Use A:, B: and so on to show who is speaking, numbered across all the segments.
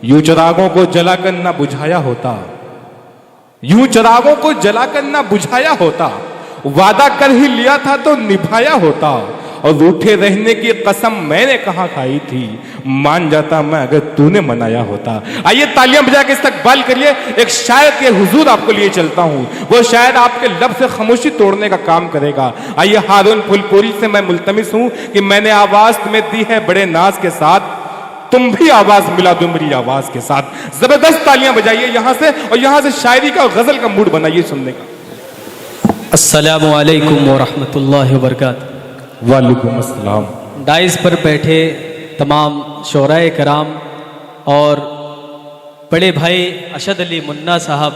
A: यूं चिरागों को जलाकर ना बुझाया होता, यूं चिरागों को जलाकर ना बुझाया होता, वादा कर ही लिया था तो निभाया होता, और रूठे रहने की कसम मैंने कहाँ खाई थी, मान जाता मैं अगर तूने मनाया होता। आइए तालियां बजा के इस्तकबाल करिए। एक शायर के हुजूर आपको लिए चलता हूं, वो शायर आपके लब से खामोशी तोड़ने का काम करेगा। आइए हारून फुलपुरी से मैं मुल्तमिस हूं कि मैंने आवाज तुम्हें दी है बड़े नाज के साथ, तुम भी आवाज मिला दो मेरी आवाज के साथ। जबरदस्त तालियां बजाइए यहां से, और यहां से शायरी का और गजल का मूड बनाइए सुनने का।
B: अस्सलामु अलैकुम वरहमतुल्लाहि वबरकातुहू।
A: वालेकुम अस्सलाम।
B: डाइस पर बैठे तमाम शोराए कराम और बड़े भाई अशद अली मुन्ना साहब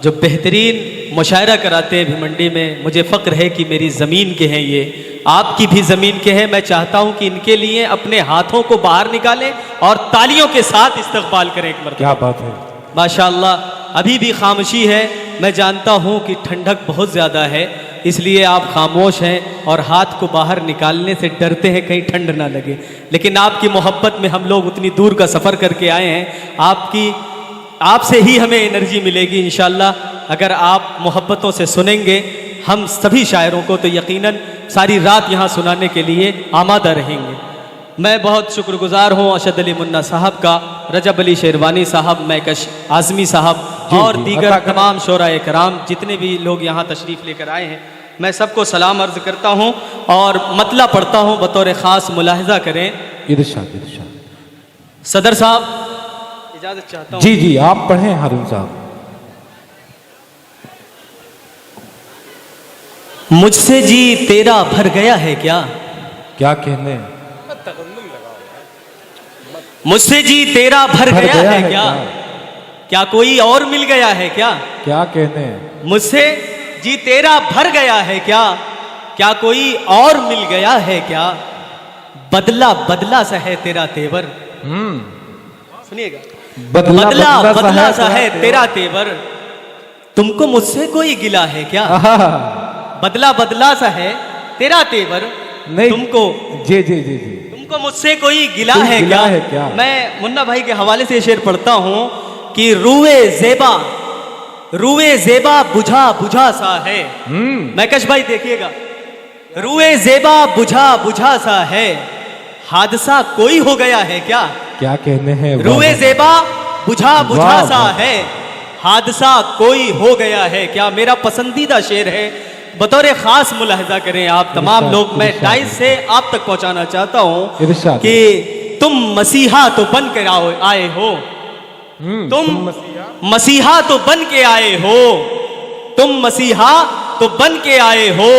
B: जो बेहतरीन मुशायरा कराते हैं भिमंडी में, मुझे फ़ख्र है कि मेरी ज़मीन के हैं, ये आपकी भी ज़मीन के हैं। मैं चाहता हूं कि इनके लिए अपने हाथों को बाहर निकालें और तालियों के साथ इस्तकबाल करें एक मरतबा।
A: क्या बात है,
B: माशाअल्लाह। अभी भी खामोशी है, मैं जानता हूं कि ठंडक बहुत ज़्यादा है, इसलिए आप खामोश हैं और हाथ को बाहर निकालने से डरते हैं कहीं ठंड ना लगे, लेकिन आपकी मोहब्बत में हम लोग उतनी दूर का सफ़र करके आए हैं। आपसे ही हमें एनर्जी मिलेगी इंशाअल्लाह। अगर आप मोहब्बतों से सुनेंगे हम सभी शायरों को, तो यकीनन सारी रात यहाँ सुनाने के लिए आमादा रहेंगे। मैं बहुत शुक्रगुजार हूँ अशद अली मुन्ना साहब का, रजब अली शेरवानी साहब, मैकश आज़मी साहब और दीगर तमाम शोराए कराम जितने भी लोग यहाँ तशरीफ़ लेकर आए हैं, मैं सबको सलाम अर्ज़ करता हूँ और मतला पढ़ता हूँ, बतौर ख़ास मुलाहिज़ा करें।
A: इरशाद इरशाद।
B: सदर साहब इजाज़त चाहता हूँ।
A: जी जी आप पढ़ें हारून साहब।
B: मुझसे जी तेरा भर गया है क्या,
A: क्या कहने,
B: मुझसे जी तेरा भर गया है क्या, क्या कोई और मिल गया है क्या,
A: क्या कहने,
B: मुझसे जी तेरा भर गया है क्या, क्या कोई और मिल गया है क्या, बदला बदला सा है तेरा तेवर। सुनिएगा,
A: बदला
B: बदला बदला सा है तेरा तेवर, तुमको मुझसे कोई गिला है क्या, बदला बदला सा है तेरा तेवर,
A: नहीं
B: तुमको
A: जी जी जी जी
B: तुमको मुझसे कोई गिला है
A: गिला
B: क्या?
A: है क्या?
B: मैं मुन्ना भाई के हवाले से शेर पढ़ता हूं कि रूए ज़ेबा बुझा बुझा सा है। मैकश भाई देखिएगा, रूए ज़ेबा बुझा बुझा सा है, हादसा कोई हो गया है क्या,
A: क्या कहने हैं,
B: रूए ज़ेबा बुझा बुझा सा है, हादसा कोई हो गया है क्या। मेरा पसंदीदा शेर है, बतौर खास मुलाहिजा करें आप तमाम लोग। मैं डाइस से आप तक पहुंचाना चाहता हूं कि तुम मसीहा तो बन कर आए हो, तुम मसीहा तो बन के आए हो, तुम मसीहा तो बन के आए हो,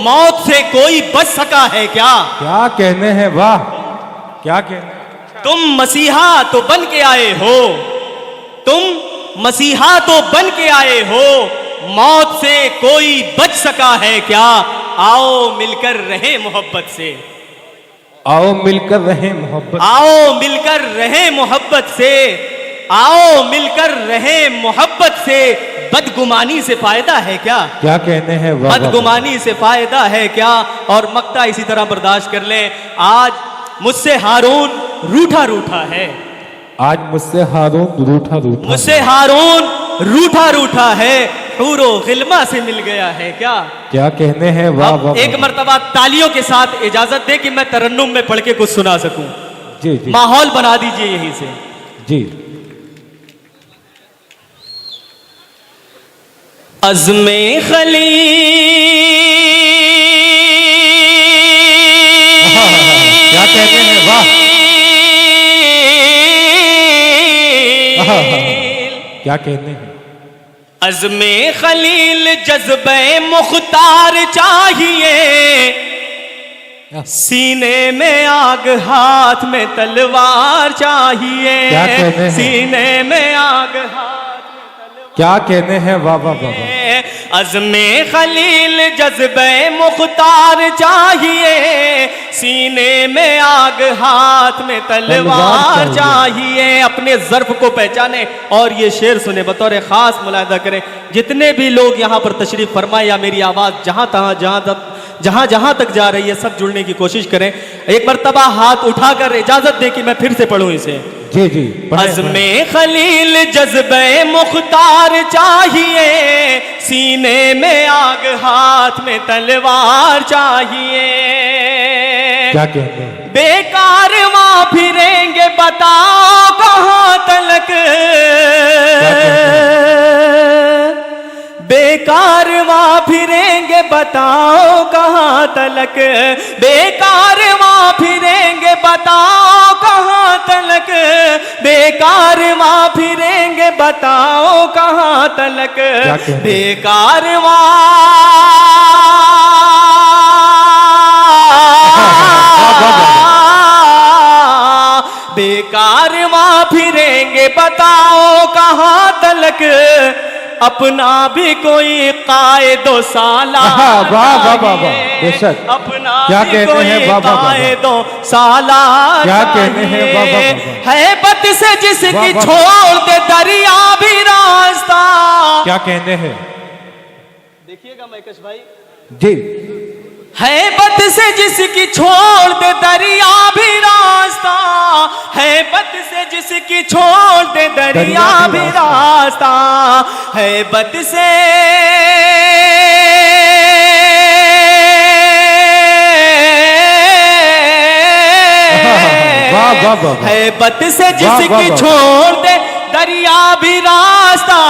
B: मौत से कोई बच सका है क्या,
A: क्या कहने हैं, वाह क्या कहने,
B: तुम मसीहा तो बन के आए हो, तुम मसीहा तो बन के आए हो, मौत से कोई बच सका है क्या, आओ मिलकर रहे मोहब्बत से,
A: आओ मिलकर रहे मोहब्बत,
B: आओ मिलकर रहे मोहब्बत से, आओ मिलकर रहे मोहब्बत से, बदगुमानी से फायदा है क्या,
A: क्या कहने हैं,
B: बदगुमानी से फायदा है क्या। और मक्ता इसी तरह बर्दाश्त कर लें, आज मुझसे हारून रूठा रूठा है,
A: आज मुझसे हारून रूठा रूठा,
B: मुझसे हारून रूठा रूठा है, हूरो गिल्मा से मिल गया है क्या,
A: क्या कहने हैं, वाह वाह।
B: एक मर्तबा तालियों के साथ इजाजत दे कि मैं तरन्नुम में पढ़ के कुछ सुना सकूं।
A: जी जी
B: माहौल बना दीजिए यहीं से।
A: जी।
B: अज़्मे खलील
A: क्या कहने हैं, वाह क्या कहने हैं,
B: अज़्मे खलील जज्बे मुख्तार चाहिए, सीने में आग हाथ में तलवार चाहिए,
A: क्या कहने हैं,
B: सीने में आग हाथ में तलवार,
A: क्या कहने हैं, वाह वाह वाह।
B: अज़्मे खलील जज्बे मुख्तार चाहिए, सीने में आग हाथ में तलवार चाहिए। अपने ज़र्फ़ को पहचाने और ये शेर सुने, बतौर ख़ास मुलाहिज़ा करें। जितने भी लोग यहाँ पर तशरीफ़ फरमाए या मेरी आवाज़ जहाँ तक जा रही है, सब जुड़ने की कोशिश करें। एक मरतबा हाथ उठाकर इजाज़त दे कि मैं फिर से पढ़ूँ इसे।
A: जी जी
B: अज़्मे खलील जज्बे मुख्तार चाहिए, सीने में आग हाथ में तलवार चाहिए।
A: क्या कहते हैं?
B: बेकार वहां फिरेंगे बताओ कहां तलक, बेकार वहां फिरेंगे बताओ कहां तलक, बेकार वहां फिरेंगे बताओ कहां तलक, बेकार वहां फिरेंगे बताओ कहां तलक, बेकार बेकार वहां फिरेंगे बताओ कहां तलक, अपना भी कोई कायदो सालार
A: बेशक
B: अपना
A: क्या
B: भी
A: कहते
B: कोई
A: हैं बाबा
B: कायदो सालार
A: क्या कहते हैं बाबा
B: है बत से जिसकी छोड़ दे दरिया भी रास्ता।
A: क्या कहते हैं?
B: देखिएगा मैकश भाई
A: जी।
B: है बत से जिसकी छोड़ दे दरिया भी रास्ता, है बत से जिसकी छोड़ दे दरिया भी रास्ता, है बत से है बत से जिसकी छोड़ दे दरिया भी रास्ता,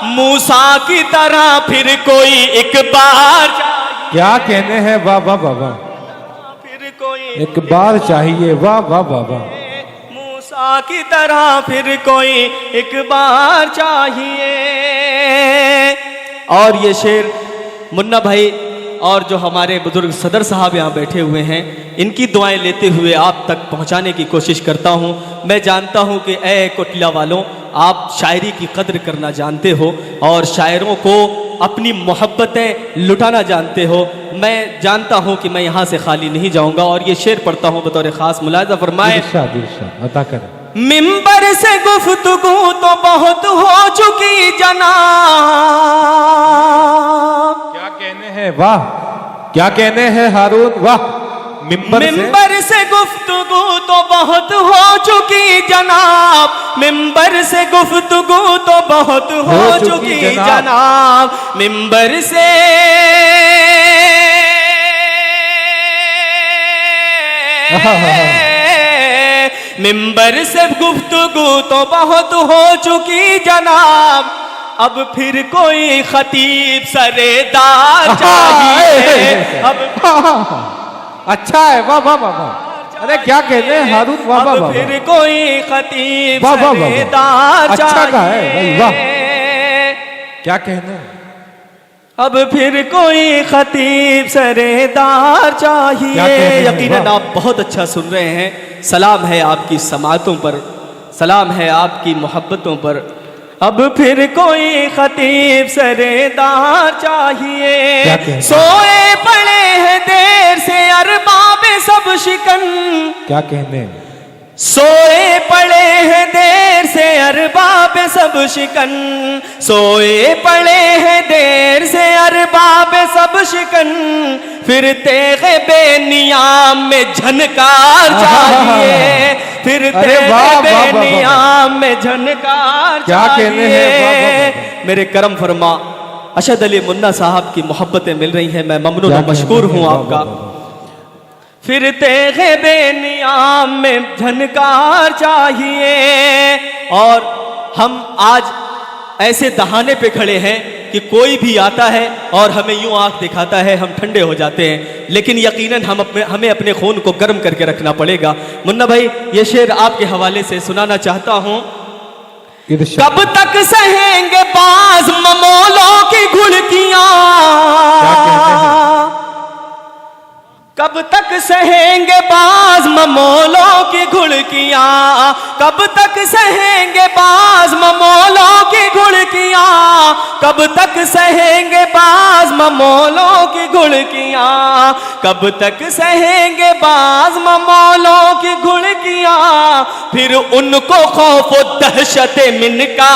B: मूसा की तरह फिर कोई एक बार
A: क्या कहने हैं बाबा बाबा?
B: फिर कोई
A: एक बार चाहिए। वाह वाह बाबा।
B: मूसा की तरह फिर कोई एक बार चाहिए। और ये शेर मुन्ना भाई और जो हमारे बुजुर्ग सदर साहब यहाँ बैठे हुए हैं, इनकी दुआएं लेते हुए आप तक पहुँचाने की कोशिश करता हूँ। मैं जानता हूँ कि ए कोटला वालों, आप शायरी की कद्र करना जानते हो और शायरों को अपनी मोहब्बतें लुटाना जानते हो। मैं जानता हूं कि मैं यहां से खाली नहीं जाऊंगा और ये शेर पढ़ता हूं बतौर खास। मुलाज़ा फरमाए,
A: अता करें।
B: मिंबर से गुफ्तगू तो बहुत हो चुकी जनाब।
A: क्या कहने हैं? वाह। क्या कहने हैं हारून? वाह।
B: मिंबर से गुफ्तगू तो बहुत हो चुकी जनाब, मिंबर से गुफ्तगू तो बहुत हो चुकी जनाब, मिंबर से मिंबर से गुफ्तगू तो बहुत हो चुकी जनाब, अब फिर कोई खतीब सरेदार चाहिए। अब
A: अच्छा है। वाह वाह वाह। अरे क्या कहते हैं हारून? वाह वाह वाह।
B: फिर कोई खतीब
A: सरेदार चाहिए। वाह। क्या कहने हैं?
B: अब फिर कोई खतीब सरेदार चाहिए। यकीनन आप बहुत अच्छा सुन रहे हैं। सलाम है आपकी समातों पर, सलाम है आपकी मोहब्बतों पर। अब फिर कोई खतीब सरेदार चाहिए। सोए पड़े हैं देर से अरबाब सब शिकन।
A: क्या कहने?
B: सोए पड़े हैं देर से अरबाब सब शिकन, सोए पड़े हैं देर से अरबाब सब शिकन, फिर तेगे बेनियाम में झनकार चाहिए, फिर तेगे बेनियाम में झनकार चाहिए। मेरे करम फरमा अशद अली मुन्ना साहब की मोहब्बतें मिल रही हैं। मैं ममनून और मशकूर हूँ आपका। फिर तेगे बेनियाम में झनकार चाहिए। और हम आज ऐसे दहाने पे खड़े हैं कि कोई भी आता है और हमें यूं आंख दिखाता है, हम ठंडे हो जाते हैं, लेकिन यकीनन हमें अपने खून को गर्म करके रखना पड़ेगा। मुन्ना भाई, ये शेर आपके हवाले से सुनाना चाहता हूं। कब तक सहेंगे बाज ममोलों की घुड़कियां, कब तक सहेंगे बाज ममोलों की घुड़कियां, कब तक सहेंगे बाज ममोलों की घुड़कियां, कब तक सहेंगे बाज ममोलों की घुड़कियां, कब तक सहेंगे बाज ममोलों की घुड़कियां, फिर उनको खौफ दहशत मिनका।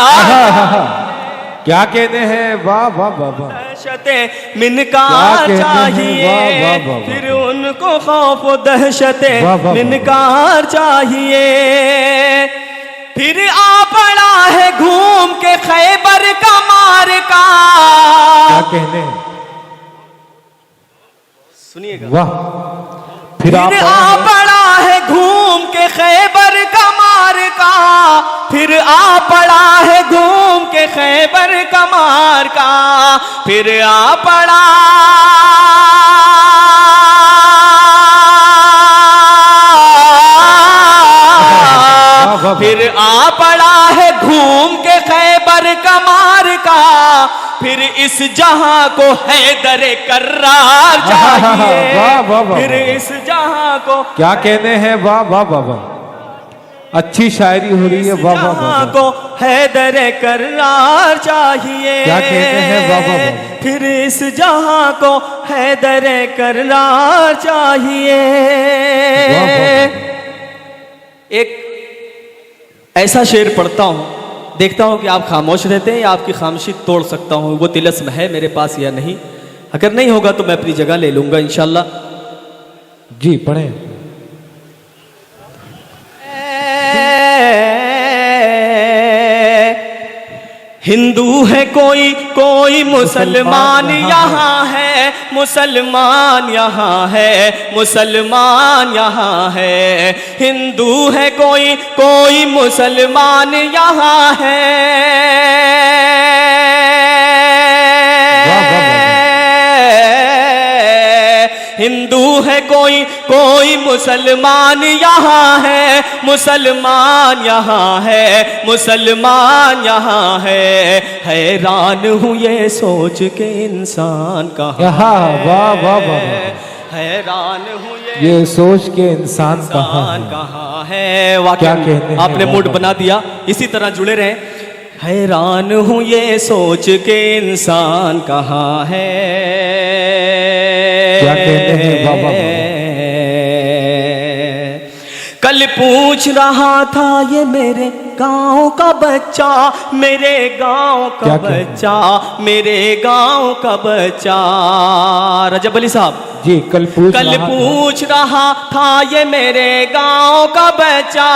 A: क्या कहते हैं? वाह वाह वाह वाह।
B: दहशते मिनकार चाहिए, फिर उनको खौफ दहशते मिनकार चाहिए। खैबर का मार्का।
A: क्या कहने हैं?
B: सुनिएगा।
A: वाह। फिर
B: फिर आ पड़ा है घूम के खैबर का मार्का, फिर आ पड़ा है घूम के खैबर का मार्का, फिर आ पड़ा फिर आ पड़ा है घूम के खैबर का मार्का, फिर इस जहां को हैदर कर्रार चाहिए।
A: वाह, वाह, वाह,
B: फिर इस जहां को
A: क्या कहने हैं? वाह वाह वाह वाह, अच्छी शायरी हो रही है। वाह वाह वाह
B: जहां
A: वाह।
B: को हैदर कर्रार चाहिए।
A: क्या कहते हैं? वाह वाह वाह।
B: फिर इस जहां को हैदर कर्रार चाहिए।
A: वाह, वाह,
B: एक ऐसा शेर पढ़ता हूं, देखता हूं कि आप खामोश रहते हैं या आपकी खामोशी तोड़ सकता हूं, वो तिलस्म है मेरे पास या नहीं। अगर नहीं होगा तो मैं अपनी जगह ले लूंगा इंशाल्लाह।
A: जी पढ़ें।
B: हिंदू है कोई कोई मुसलमान यहाँ है, मुसलमान यहाँ है, मुसलमान यहाँ है। हिंदू है कोई कोई मुसलमान यहाँ है। हिंदू है कोई कोई मुसलमान यहाँ है, मुसलमान यहाँ है, मुसलमान यहाँ है। हैरान हूँ ये सोच के इंसान कहाँ है।
A: वाह वाह वाह।
B: हैरान हूँ
A: ये सोच के इंसान
B: कहाँ है। वाकई
A: कहते हैं?
B: आपने मूड बना दिया, इसी तरह जुड़े रहें। हैरान हूँ ये सोच के इंसान कहाँ है।
A: क्या कहते हैं? वाह वाह वाह।
B: कल पूछ रहा था ये मेरे गांव का बच्चा, मेरे गांव का
A: क्या कहते हैं?
B: बच्चा, मेरे गांव का बच्चा। रजब अली साहब
A: जी कल पूछ
B: रहा था ये मेरे गांव का बच्चा।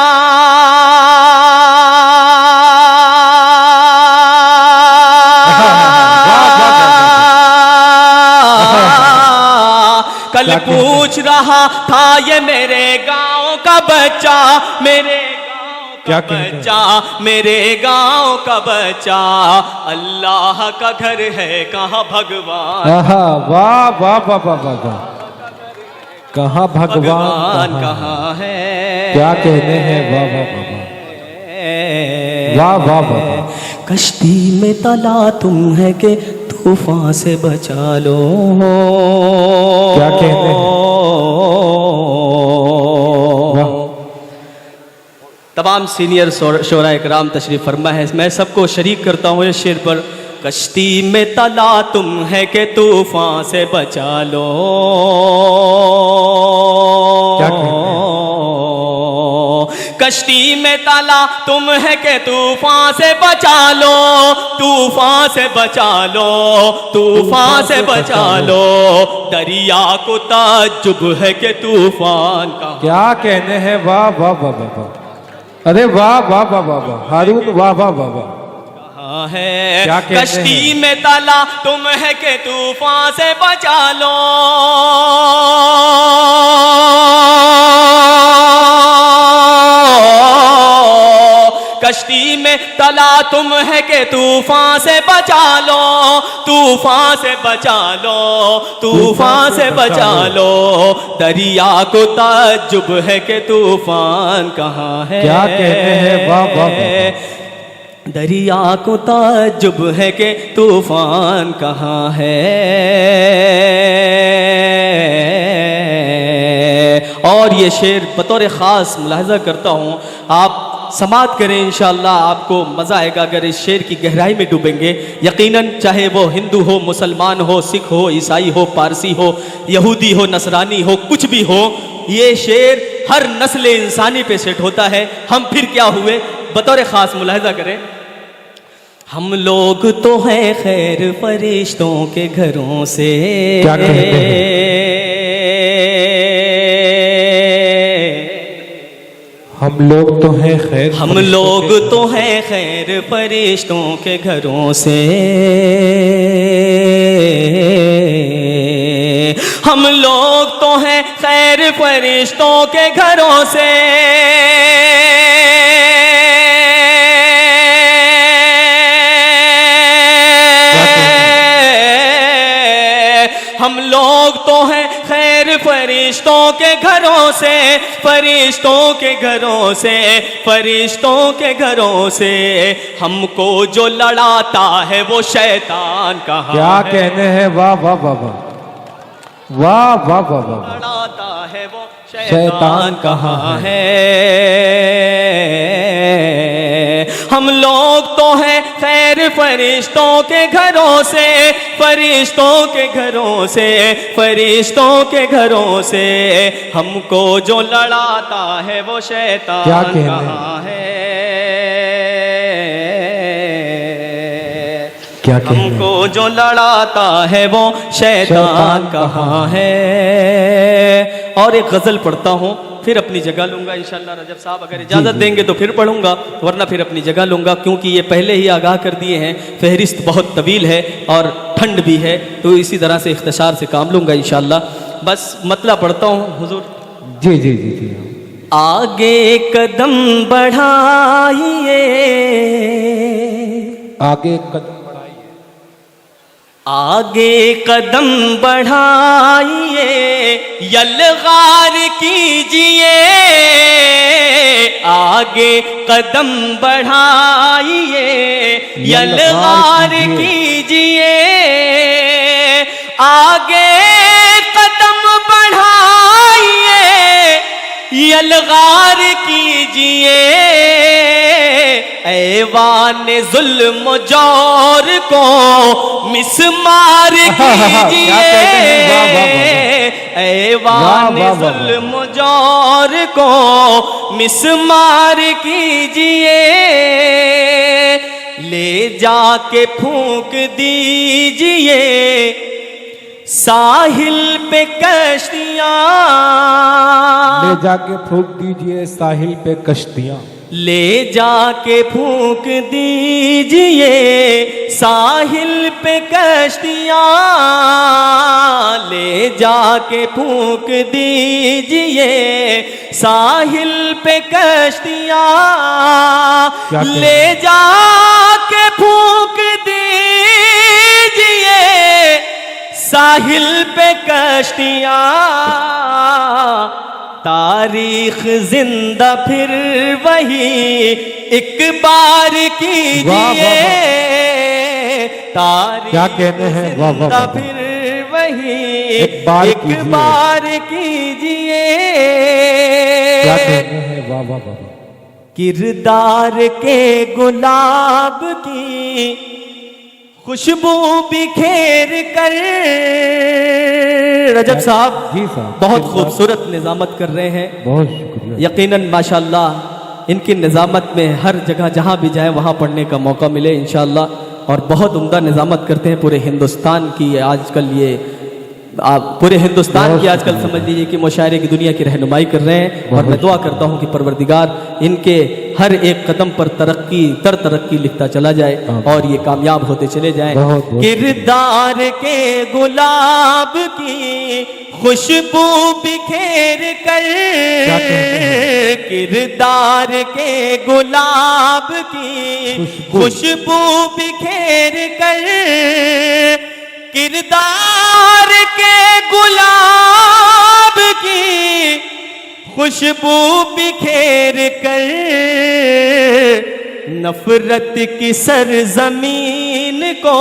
B: कल पूछ रहा था ये मेरे गांव का बच्चा, मेरे गांव का बच्चा, मेरे गांव का बच्चा। अल्लाह का घर है कहाँ भगवान।
A: वाह वाह वाह वाह वाह। कहाँ भगवान
B: कहाँ है।
A: क्या कहने हैं? वाह वाह वाह वाह वाह वाह।
B: कश्ती में तला तुम है के तूफान से बचा लो।
A: क्या कहते हैं?
B: तमाम सीनियर शोरा इकराम तशरीफ फरमा है, मैं सबको शरीक करता हूँ इस शेर पर। कश्ती में तला तुम है के तूफान से बचा लो।
A: क्या कहते हैं?
B: कश्ती में ताला तुम है के तूफान से बचा लो, तूफान से बचा लो, तूफान से बचा लो। दरिया को ताज्जुब है के तूफान का।
A: क्या कहने हैं? वाह वाह वाह वाह वाह। अरे वाह वाह वाह वाह वाह। हारून वाह वाह वाह वाह।
B: है
A: क्या कहते
B: कश्ती
A: हैं?
B: में ताला तुम है के तूफान से बचा लो। कश्ती में तला तुम है के तूफान से बचा लो, तूफान से बचा लो, तूफान से बचा लो। दरिया को ताज्जुब है के तूफान कहाँ है।
A: क्या कहते हैं? वाह वाह वाह।
B: दरिया को ताज्जुब है के तूफान कहाँ है। और ये शेर बतौर ख़ास मुलाहजा करता हूँ, आप समात करें इंशाअल्लाह, आपको मज़ा आएगा अगर इस शेर की गहराई में डूबेंगे। यकीनन चाहे वो हिंदू हो, मुसलमान हो, सिख हो, ईसाई हो, पारसी हो, यहूदी हो, नसरानी हो, कुछ भी हो, ये शेर हर नस्ल इंसानी पे सेट होता है। हम फिर क्या हुए, बतौर ख़ास मुलाहजा करें। हम लोग तो हैं खैर फरिश्तों के घरों से।
A: क्या कहते हैं? हम लोग तो हैं खैर,
B: हम लोग तो हैं खैर फरिश्तों के घरों से, हम लोग तो हैं खैर फरिश्तों के घरों से, हम लोग तो हैं खैर फरिश्तों के घरों से, फरिश्तों के घरों से, फरिश्तों के घरों से, हमको जो लड़ाता है वो शैतान कहाँ
A: क्या
B: है?
A: कहने हैं, वाह वाह वाह वाह वाह वाह वाह वाह।
B: लड़ाता है वो
A: शैतान
B: शैतान
A: कहाँ
B: कहाँ है? हम लोग तो हैं खैर फरिश्तों के घरों से, फरिश्तों के घरों से, फरिश्तों के घरों से, हमको जो लड़ाता है वो शैतान
A: क्या कहने हैं?
B: कहाँ है?
A: क्या कहने हैं?
B: हमको जो लड़ाता है वो शैतान कहाँ है? और एक गजल पढ़ता हूँ, फिर अपनी जगह लूंगा इंशाल्लाह। रजब साहब अगर इजाज़त देंगे तो फिर पढ़ूंगा, वरना फिर अपनी जगह लूंगा, क्योंकि ये पहले ही आगाह कर दिए हैं, फहरिस्त बहुत तवील है और ठंड भी है, तो इसी तरह से इख्तिसार से काम लूंगा इंशाल्लाह। बस मतला पढ़ता हूँ हुजूर।
A: जी जी जी जी।
B: आगे कदम बढ़ाइए,
A: आगे कदम बढ़ाइए,
B: आगे कदम बढ़ाइए, यलगार कीजिए, आगे कदम बढ़ाइए, यलगार कीजिए, आगे कदम बढ़ाइए, यलगार कीजिए, ऐवान जुल्म जौर को मिसमार कीजिए, ऐवान जुल्म जौर को मिसमार कीजिए, ले जाके फूंक दीजिए साहिल पे कश्तियां,
A: ले जाके फूंक दीजिए साहिल पे कश्तियां,
B: ले जाके फूंक दीजिए साहिल पे कश्तियां, ले जाके फूंक दीजिए साहिल पे कश्तियां, ले जाके फूंक दीजिए साहिल पे कश्तियां, तारीख जिंदा फिर वही एक बार कीजिए, तारीख
A: क्या कहने हैं, वाह वाह
B: जिंदा
A: वाह।
B: फिर वही
A: एक बार
B: एक
A: कीजिए।
B: बार कीजिए,
A: क्या कहने हैं, वाह वाह वाह।
B: किरदार के गुलाब की खुशबू बिखेर कर, रजब साहब
A: जी साहब,
B: बहुत खूबसूरत निजामत कर रहे हैं,
A: बहुत शुक्रिया।
B: यकीनन माशाल्लाह इनकी निजामत में हर जगह जहाँ भी जाए वहाँ पढ़ने का मौका मिले इंशाल्लाह, और बहुत उम्दा निजामत करते हैं। पूरे हिंदुस्तान की आजकल ये पूरे हिंदुस्तान की आजकल समझ लीजिए कि मुशायरे की दुनिया की रहनुमाई कर रहे हैं, और मैं दुआ करता हूँ कि परवरदिगार इनके हर एक कदम पर तरक्की लिखता चला जाए और ये कामयाब होते चले जाएं। किरदार के गुलाब की खुशबू बिखेर कर, किरदार के गुलाब की खुशबू बिखेर कर, किरदार के गुलाब की खुशबू बिखेर कर, नफरत की सरजमीन को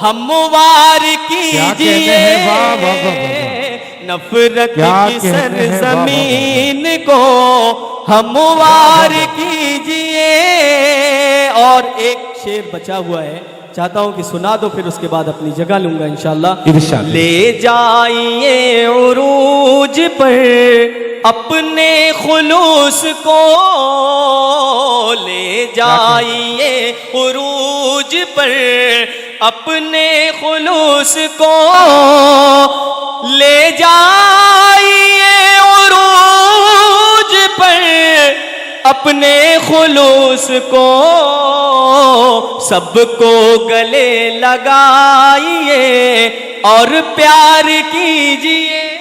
B: हमवार कीजिए, नफरत की सरजमीन को हमवार कीजिए। और एक शेर बचा हुआ है, चाहता हूं कि सुना दो, फिर उसके बाद अपनी जगह लूंगा इंशाल्लाह। ले जाइए उरूज पर अपने खुलूस को, ले जाइए उरूज पर अपने खुलूस को, ले जाइए उरूज पर अपने खुलूस को सबको गले लगाइए और प्यार कीजिए।